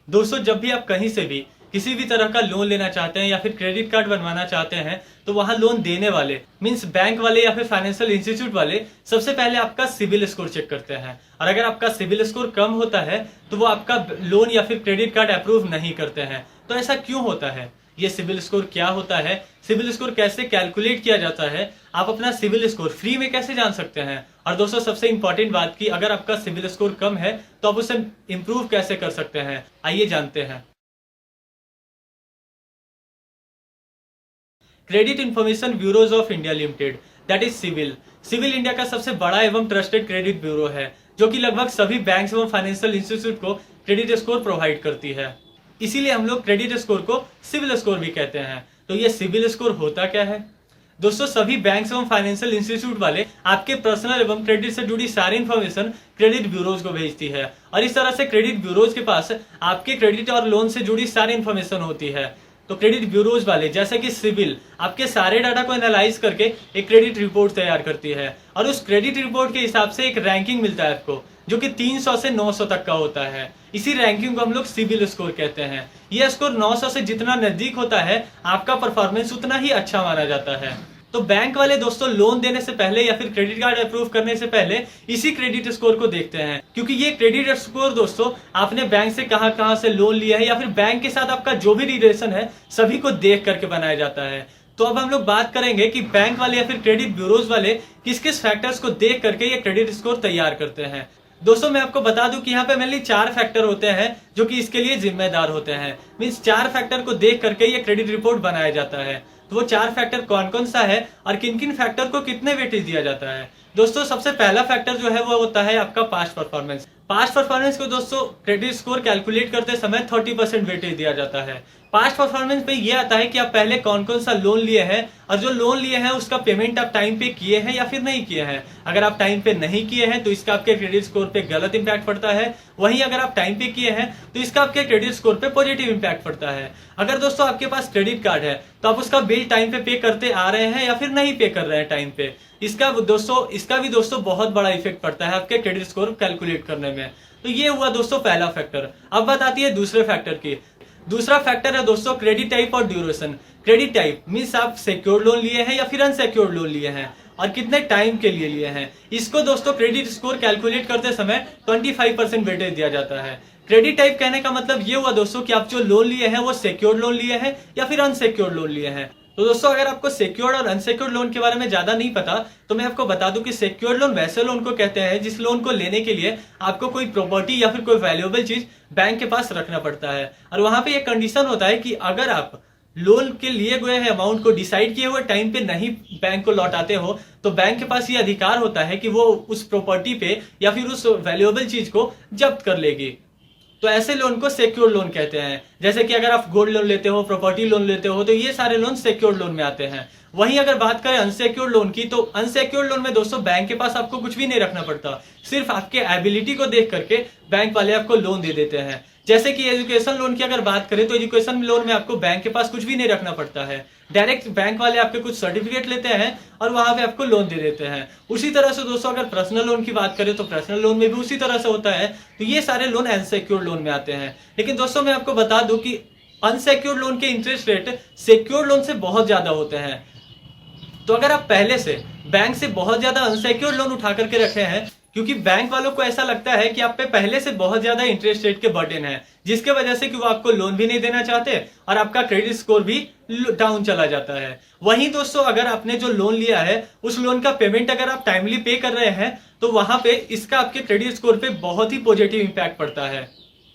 दोस्तों जब भी आप कहीं से भी किसी भी तरह का लोन लेना चाहते हैं या फिर क्रेडिट कार्ड बनवाना चाहते हैं तो वहां लोन देने वाले मींस बैंक वाले या फिर फाइनेंशियल इंस्टीट्यूट वाले सबसे पहले आपका सिविल स्कोर चेक करते हैं। और अगर आपका सिविल स्कोर कम होता है तो वो आपका लोन या फिर क्रेडिट कार्ड अप्रूव नहीं करते हैं। तो ऐसा क्यों होता है, ये सिविल स्कोर क्या होता है, सिविल स्कोर कैसे कैलकुलेट किया जाता है, आप अपना सिविल स्कोर फ्री में कैसे जान सकते हैं। और दोस्तों सबसे इंपॉर्टेंट बात की अगर आपका सिविल स्कोर कम है तो आप उसे इंप्रूव कैसे कर सकते हैं, आइए जानते हैं। Credit Information Bureaus of India Limited that is CIBIL. CIBIL India का सबसे बड़ा एवं ट्रस्टेड क्रेडिट ब्यूरो है जो कि लगभग सभी बैंक्स एवं फाइनेंशियल इंस्टीट्यूट को क्रेडिट स्कोर प्रोवाइड करती है। इसीलिए हम लोग क्रेडिट स्कोर को सिविल स्कोर भी कहते हैं। तो ये सिविल स्कोर होता क्या है? दोस्तों सभी बैंक्स एवं फाइनेंशियल इंस्टीट्यूट वाले आपके पर्सनल एवं क्रेडिट से जुड़ी सारी इंफॉर्मेशन क्रेडिट ब्यूरोज को भेजती है और इस तरह से क्रेडिट ब्यूरोज के पास आपके क्रेडिट और लोन से जुड़ी सारी इंफॉर्मेशन होती है। तो क्रेडिट ब्यूरोज वाले जैसे कि सिविल आपके सारे डाटा को एनालाइज करके एक क्रेडिट रिपोर्ट तैयार करती है और उस क्रेडिट रिपोर्ट के हिसाब से एक रैंकिंग मिलता है आपको जो कि 300 से 900 तक का होता है। इसी रैंकिंग को हम लोग सिविल स्कोर कहते हैं। यह स्कोर 900 से जितना नजदीक होता है आपका परफॉर्मेंस उतना ही अच्छा माना जाता है। तो बैंक वाले दोस्तों लोन देने से पहले या फिर क्रेडिट कार्ड अप्रूव करने से पहले इसी क्रेडिट स्कोर को देखते हैं, क्योंकि ये क्रेडिट स्कोर दोस्तों आपने बैंक से कहां से लोन लिया है या फिर बैंक के साथ आपका जो भी रिलेशन है सभी को देख करके बनाया जाता है। तो अब हम लोग बात करेंगे कि बैंक वाले या फिर क्रेडिट ब्यूरोज वाले किस किस फैक्टर्स को देख करके ये क्रेडिट स्कोर तैयार करते हैं। दोस्तों मैं आपको बता दूं कि यहाँ पे मेनली 4 फैक्टर होते हैं जो कि इसके लिए जिम्मेदार होते हैं। मींस 4 फैक्टर को देख करके ये क्रेडिट रिपोर्ट बनाया जाता है। तो वो 4 फैक्टर कौन कौन सा है और किन किन फैक्टर को कितने वेटेज दिया जाता है। दोस्तों सबसे पहला फैक्टर जो है वो होता है आपका पास्ट परफॉर्मेंस। पास्ट परफॉर्मेंस को दोस्तों क्रेडिट स्कोर कैलकुलेट करते समय 30% वेटेज दिया जाता है। पास्ट परफॉर्मेंस पे ये आता है कि आप पहले कौन कौन सा लोन लिए हैं और जो लोन लिए हैं उसका पेमेंट आप टाइम पे किए हैं या फिर नहीं किए हैं। अगर आप टाइम पे नहीं किए हैं तो इसका आपके क्रेडिट स्कोर पे गलत इंपैक्ट पड़ता है। वहीं अगर आप टाइम पे किए हैं तो इसका आपके क्रेडिट स्कोर पे पॉजिटिव इंपैक्ट पड़ता है। अगर दोस्तों आपके पास क्रेडिट कार्ड है तो आप उसका बिल टाइम पे करते आ रहे हैं या फिर नहीं पे कर रहे हैं टाइम पे, इसका भी दोस्तों बहुत बड़ा इफेक्ट पड़ता है आपके क्रेडिट स्कोर कैलकुलेट करने में। तो ये हुआ दोस्तों पहला फैक्टर। अब बात आती है दूसरे फैक्टर की। दूसरा फैक्टर है दोस्तों क्रेडिट टाइप और ड्यूरेशन। क्रेडिट टाइप मींस आप सिक्योर्ड लोन लिए हैं या फिर अनसिक्योर्ड लोन लिए हैं और कितने टाइम के लिए लिए हैं। इसको दोस्तों क्रेडिट स्कोर कैलकुलेट करते समय 25% वेटेज दिया जाता है। क्रेडिट टाइप कहने का मतलब ये हुआ दोस्तों कि आप जो लोन लिए हैं वो सिक्योर्ड लोन लिए हैं या फिर अनसिक्योर्ड लोन लिए हैं। तो दोस्तों अगर आपको सिक्योर्ड और अनसिक्योर्ड लोन के बारे में ज्यादा नहीं पता तो मैं आपको बता दूं कि सिक्योर्ड लोन वैसे लोन को कहते हैं जिस लोन को लेने के लिए आपको कोई प्रॉपर्टी या फिर कोई वैल्यूएबल चीज बैंक के पास रखना पड़ता है और वहां पे एक कंडीशन होता है कि अगर आप लोन के लिए गए हैं अमाउंट को डिसाइड किए हुए टाइम पे नहीं बैंक को लौटाते हो तो बैंक के पास ये अधिकार होता है कि वो उस प्रॉपर्टी पे या फिर उस वैल्यूएबल चीज को जब्त कर लेगी। तो ऐसे लोन को सिक्योर्ड लोन कहते हैं। जैसे कि अगर आप गोल्ड लोन लेते हो, प्रॉपर्टी लोन लेते हो तो ये सारे लोन सिक्योर्ड लोन में आते हैं। वहीं अगर बात करें अनसिक्योर्ड लोन की तो अनसिक्योर्ड लोन में दोस्तों बैंक के पास आपको कुछ भी नहीं रखना पड़ता, सिर्फ आपके एबिलिटी को देख करके बैंक वाले आपको लोन दे देते हैं। जैसे कि एजुकेशन लोन की अगर बात करें तो एजुकेशन लोन में आपको बैंक के पास कुछ भी नहीं रखना पड़ता है, डायरेक्ट बैंक वाले आपके कुछ सर्टिफिकेट लेते हैं और वहां पे आपको लोन दे देते हैं। उसी तरह से दोस्तों अगर पर्सनल लोन की बात करें तो पर्सनल लोन में भी उसी तरह से होता है। तो ये सारे लोन अनसिक्योर्ड लोन में आते हैं। लेकिन दोस्तों मैं आपको बता दूं कि अनसिक्योर्ड लोन के इंटरेस्ट रेट सिक्योर्ड लोन से बहुत ज्यादा होते हैं। तो अगर आप पहले से बैंक से बहुत ज्यादा अनसिक्योर्ड लोन उठा करके रखे हैं क्योंकि बैंक वालों को ऐसा लगता है कि आप पे पहले से बहुत ज्यादा इंटरेस्ट रेट के बर्डन है जिसके वजह से कि वो आपको लोन भी नहीं देना चाहते और आपका क्रेडिट स्कोर भी डाउन चला जाता है। वहीं दोस्तों अगर आपने जो लोन लिया है उस लोन का पेमेंट अगर आप टाइमली पे कर रहे हैं तो वहां पे इसका आपके क्रेडिट स्कोर पे बहुत ही पॉजिटिव इंपैक्ट पड़ता है।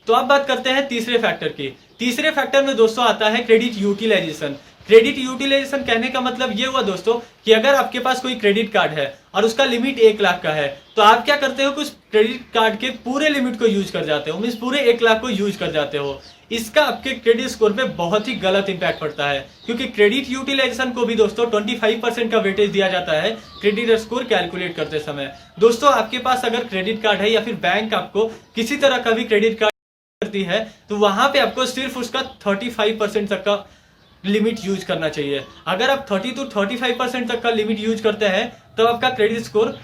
तो अब बात करते हैं तीसरे फैक्टर की। तीसरे फैक्टर में दोस्तों आता है क्रेडिट यूटिलाइजेशन। क्रेडिट यूटिलाइजेशन कहने का मतलब ये हुआ दोस्तों कि अगर आपके पास कोई क्रेडिट कार्ड है और उसका लिमिट 1 लाख का है तो आप क्या करते हो कि उस क्रेडिट कार्ड के पूरे लिमिट को यूज कर जाते हो, मींस पूरे 1 लाख को यूज कर जाते हो। इसका आपके क्रेडिट स्कोर पे बहुत ही गलत इंपैक्ट पड़ता है क्योंकि क्रेडिट यूटिलाइजेशन को भी दोस्तों 25% का वेटेज दिया जाता है क्रेडिट स्कोर कैलकुलेट करते समय। दोस्तों आपके पास अगर क्रेडिट कार्ड है या फिर बैंक आपको किसी तरह का भी क्रेडिट कार्ड करती है तो वहां पे आपको सिर्फ उसका 35% तक का लिमिट यूज करना चाहिए। अगर आप 30 to 35% तक का लिमिट यूज करते हैं तो आपका क्रेडिट स्कोर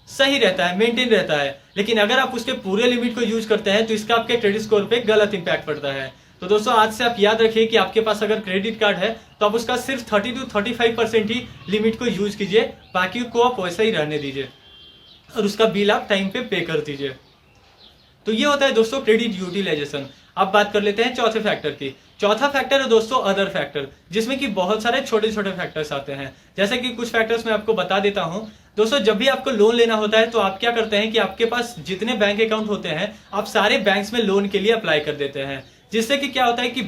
सही रहता है, मेंटेन रहता है। लेकिन अगर आप उसके पूरे लिमिट को यूज करते हैं तो इसका आपके क्रेडिट स्कोर पे गलत इंपैक्ट पड़ता है। तो दोस्तों आज से आप याद रखिए कि आपके पास अगर क्रेडिट कार्ड है तो आप उसका सिर्फ 30 to 35% ही लिमिट को यूज कीजिए, बाकी को आप वैसा ही रहने दीजिए और उसका बिल आप टाइम पे कर दीजिए। तो ये होता है दोस्तों क्रेडिट यूटिलाइजेशन। अब बात कर लेते हैं चौथे फैक्टर की। चौथा फैक्टर है दोस्तों अदर फैक्टर, जिसमें कि बहुत सारे छोटे छोटे फैक्टर्स आते हैं। जैसे कि कुछ फैक्टर्स मैं आपको बता देता हूं। दोस्तों जब भी आपको लोन लेना होता है तो आप क्या करते हैं कि आपके पास जितने बैंक अकाउंट होते हैं आप सारे बैंक्स में लोन के लिए अप्लाई कर देते हैं, जिससे कि क्या होता है कि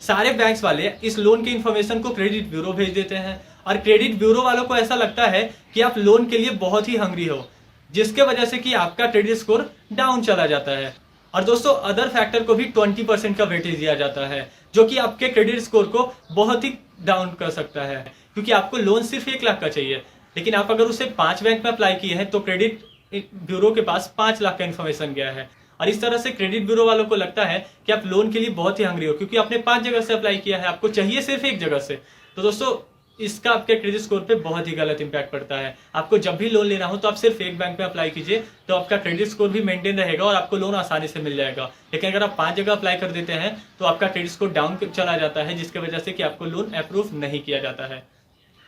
सारे बैंक्स वाले इस लोन के इन्फॉर्मेशन को क्रेडिट ब्यूरो भेज देते हैं और क्रेडिट ब्यूरो वालों को ऐसा लगता है कि आप लोन के लिए बहुत ही हंग्री हो, जिसके वजह से कि आपका क्रेडिट स्कोर डाउन चला जाता है। और दोस्तों अदर फैक्टर को भी 20% का वेटेज दिया जाता है, जो कि आपके क्रेडिट स्कोर को बहुत ही डाउन कर सकता है, क्योंकि आपको लोन सिर्फ 1 लाख का चाहिए, लेकिन आप अगर उसे 5 बैंक में अप्लाई किए हैं तो क्रेडिट ब्यूरो के पास 5 लाख का इन्फॉर्मेशन गया है। और इस तरह से क्रेडिट ब्यूरो वालों को लगता है कि आप लोन के लिए बहुत ही हंग्री हो, क्योंकि आपने 5 जगह से अप्लाई किया है, आपको चाहिए सिर्फ 1 जगह से। तो दोस्तों इसका आपके क्रेडिट स्कोर पे बहुत ही गलत इंपैक्ट पड़ता है। आपको जब भी लोन लेना हो तो आप सिर्फ 1 बैंक में अप्लाई कीजिए, तो आपका क्रेडिट स्कोर भी मेंटेन रहेगा और आपको लोन आसानी से मिल जाएगा। लेकिन अगर आप 5 जगह अप्लाई कर देते हैं तो आपका क्रेडिट स्कोर डाउन चला जाता है, जिसकी वजह से कि आपको लोन अप्रूव नहीं किया जाता है।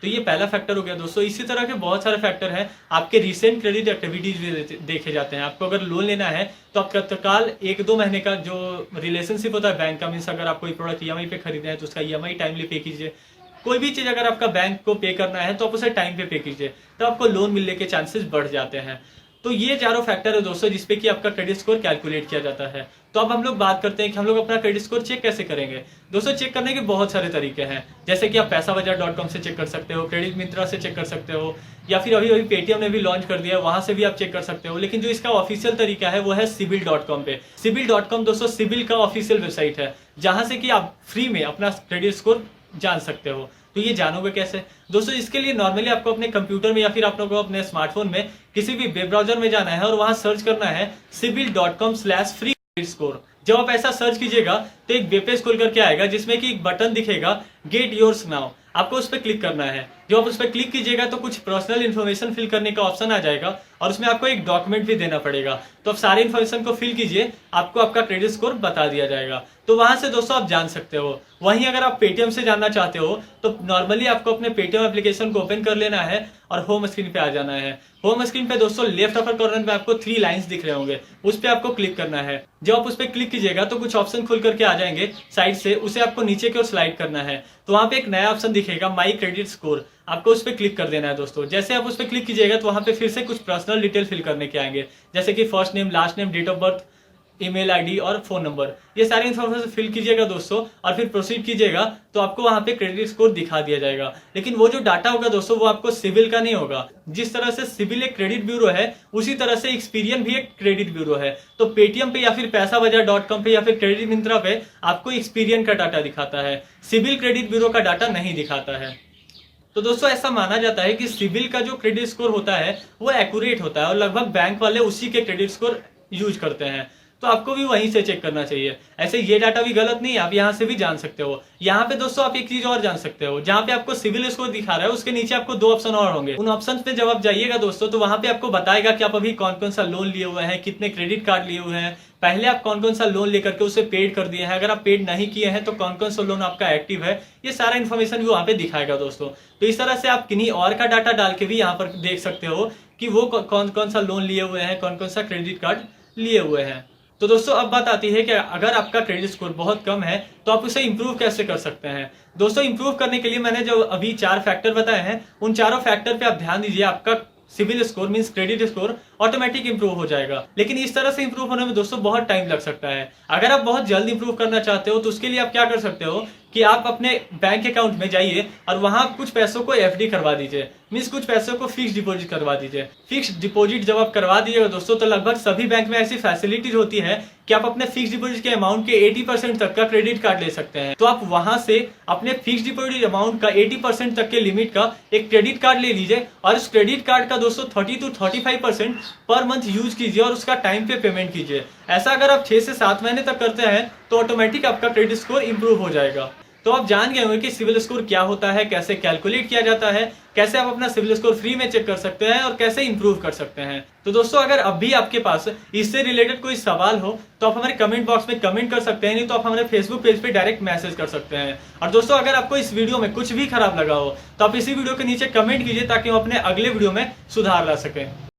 तो ये पहला फैक्टर हो गया दोस्तों। इसी तरह के बहुत सारे फैक्टर हैं। आपके रिसेंट क्रेडिट एक्टिविटीज भी देखे जाते हैं। आपको अगर लोन लेना है तो आप तत्काल 1-2 महीने का जो रिलेशनशिप होता है बैंक का, मीन्स अगर आप कोई प्रोडक्ट ईएमआई पे खरीदे हैं तो उसका ईएमआई टाइमली पे कीजिए। कोई भी चीज अगर आपका बैंक को पे करना है तो आप उसे टाइम पे कीजिए, तो आपको लोन मिलने के चांसेस बढ़ जाते हैं। तो ये चारों फैक्टर है दोस्तों जिसपे कि आपका क्रेडिट स्कोर कैलकुलेट किया जाता है। तो अब हम लोग बात करते हैं कि हम लोग अपना क्रेडिट स्कोर चेक कैसे करेंगे। दोस्तों चेक करने के बहुत सारे तरीके हैं, जैसे कि आप पैसाबाजार.com से चेक कर सकते हो, क्रेडिट मिंत्रा से चेक कर सकते हो, या फिर अभी पेटीएम ने भी लॉन्च कर दिया है, वहां से भी आप चेक कर सकते हो। लेकिन जो इसका ऑफिशियल तरीका है वो है सिबिल.com पे। सिबिल.com दोस्तों सिबिल का ऑफिशियल वेबसाइट है, जहां से कि आप फ्री में अपना क्रेडिट स्कोर जान सकते हो। तो ये जानोगे कैसे दोस्तों? इसके लिए नॉर्मली आपको अपने कंप्यूटर में या फिर आप लोगों को अपने स्मार्टफोन में किसी भी वेब ब्राउजर में जाना है और वहां सर्च करना है sibil.com/free क्रेडिट स्कोर। जब आप ऐसा सर्च कीजिएगा तो एक वेब पेज खुल करके आएगा जिसमें कि एक बटन दिखेगा गेट योर्स नाउ। आपको उस पर क्लिक करना है। जब आप उस पर क्लिक कीजिएगा तो कुछ पर्सनल इन्फॉर्मेशन फिल करने का ऑप्शन आ जाएगा और उसमें आपको एक डॉक्यूमेंट भी देना पड़ेगा। तो आप सारे इन्फॉर्मेशन को फिल कीजिए, आपको आपका क्रेडिट स्कोर बता दिया जाएगा। तो वहां से दोस्तों आप जान सकते हो। वहीं अगर आप पेटीएम से जानना चाहते हो तो नॉर्मली आपको अपने पेटीएम एप्लीकेशन को ओपन कर लेना है और होम स्क्रीन पे आ जाना है। होम स्क्रीन पे दोस्तों लेफ्ट अपर कॉर्नर पे आपको 3 लाइंस दिख रहे होंगे, उस पर आपको क्लिक करना है। जब आप उस पर क्लिक कीजिएगा तो कुछ ऑप्शन खुल करके आ जाएंगे साइड से, उसे आपको नीचे की ओर स्लाइड करना है। तो वहां पे एक नया ऑप्शन दिखेगा माई क्रेडिट स्कोर, आपको उस पर क्लिक कर देना है दोस्तों। जैसे आप उस पर क्लिक कीजिएगा तो वहां पे फिर से कुछ पर्सनल डिटेल फिल करने के आएंगे, जैसे कि first name, last name, date of birth, email ID और फोन नंबर। ये सारे इन्फॉर्मेशन फिल कीजिएगा दोस्तों और फिर प्रोसीड कीजिएगा तो आपको वहां पे क्रेडिट स्कोर दिखा दिया जाएगा। लेकिन वो जो डाटा होगा दोस्तों वो आपको सिविल का नहीं होगा। जिस तरह से सिविल एक क्रेडिट ब्यूरो है उसी तरह से एक्सपीरियन भी एक क्रेडिट ब्यूरो है। तो पेटीएम पे या फिर पैसाबाजार.com पे या फिर क्रेडिट मिंत्रा पे आपको एक्सपीरियन का डाटा दिखाता है, सिविल क्रेडिट ब्यूरो का डाटा नहीं दिखाता है। तो दोस्तों ऐसा माना जाता है कि सिविल का जो क्रेडिट स्कोर होता है वो एक्यूरेट होता है और लगभग बैंक वाले उसी के क्रेडिट स्कोर यूज करते हैं। तो आपको भी वहीं से चेक करना चाहिए। ऐसे ये डाटा भी गलत नहीं है, आप यहाँ से भी जान सकते हो। यहाँ पे दोस्तों आप एक चीज और जान सकते हो, जहाँ पे आपको सिविल स्कोर दिखा रहा है उसके नीचे आपको 2 ऑप्शन और होंगे। उन ऑप्शन पे जब आप जाइएगा दोस्तों तो वहां पे आपको बताएगा कि आप अभी कौन कौन सा लोन लिए हुए हैं, कितने क्रेडिट कार्ड लिए हुए हैं, पहले आप कौन कौन सा लोन लेकर के उसे पेड कर दिए हैं, अगर आप पेड नहीं किए हैं तो कौन कौन सा लोन आपका एक्टिव है। ये सारा इन्फॉर्मेशन भी वहां पे दिखाएगा दोस्तों। तो इस तरह से आप किन्हीं और का डाटा डाल के भी यहाँ पर देख सकते हो कि वो कौन कौन सा लोन लिए हुए हैं, कौन कौन सा क्रेडिट कार्ड लिए हुए हैं। तो दोस्तों अब बात आती है कि अगर आपका क्रेडिट स्कोर बहुत कम है तो आप उसे इंप्रूव कैसे कर सकते हैं। दोस्तों इंप्रूव करने के लिए मैंने जो अभी 4 फैक्टर बताए हैं उन चारों फैक्टर पे आप ध्यान दीजिए, आपका CIBIL score means credit score automatic improve हो जाएगा। लेकिन इस तरह से इंप्रूव होने में दोस्तों बहुत टाइम लग सकता है। अगर आप बहुत जल्द इंप्रूव करना चाहते हो तो उसके लिए आप क्या कर सकते हो कि आप अपने बैंक अकाउंट में जाइए और वहां कुछ पैसों को एफडी करवा दीजिए, मींस कुछ पैसों को फिक्स डिपॉजिट करवा दीजिए। फिक्स डिपॉजिट जब आप करवा दीजिएगा दोस्तों तो लगभग सभी बैंक में ऐसी फैसिलिटीज होती है कि आप अपने फिक्स डिपॉजिट के अमाउंट के 80% तक का क्रेडिट कार्ड ले सकते हैं। तो आप वहां से अपने फिक्स डिपॉजिट अमाउंट का 80% तक के लिमिट का एक क्रेडिट कार्ड ले लीजिए और उस क्रेडिट कार्ड का दोस्तों 30 to 35% पर मंथ यूज कीजिए और उसका टाइम पे पेमेंट कीजिए। ऐसा अगर आप 6 से 7 महीने तक करते हैं तो ऑटोमेटिक आपका क्रेडिट स्कोर इंप्रूव हो जाएगा। तो आप जान गए होंगे कि सिविल स्कोर क्या होता है, कैसे कैलकुलेट किया जाता है, कैसे आप अपना सिविल स्कोर फ्री में चेक कर सकते हैं और कैसे इंप्रूव कर सकते हैं। तो दोस्तों अगर अब भी आपके पास इससे रिलेटेड कोई सवाल हो तो आप हमारे कमेंट बॉक्स में कमेंट कर सकते हैं, नहीं तो आप हमारे फेसबुक पेज पे डायरेक्ट मैसेज कर सकते हैं। और दोस्तों अगर आपको इस वीडियो में कुछ भी खराब लगा हो तो आप इसी वीडियो के नीचे कमेंट कीजिए ताकि हम अपने अगले वीडियो में सुधार ला सकें।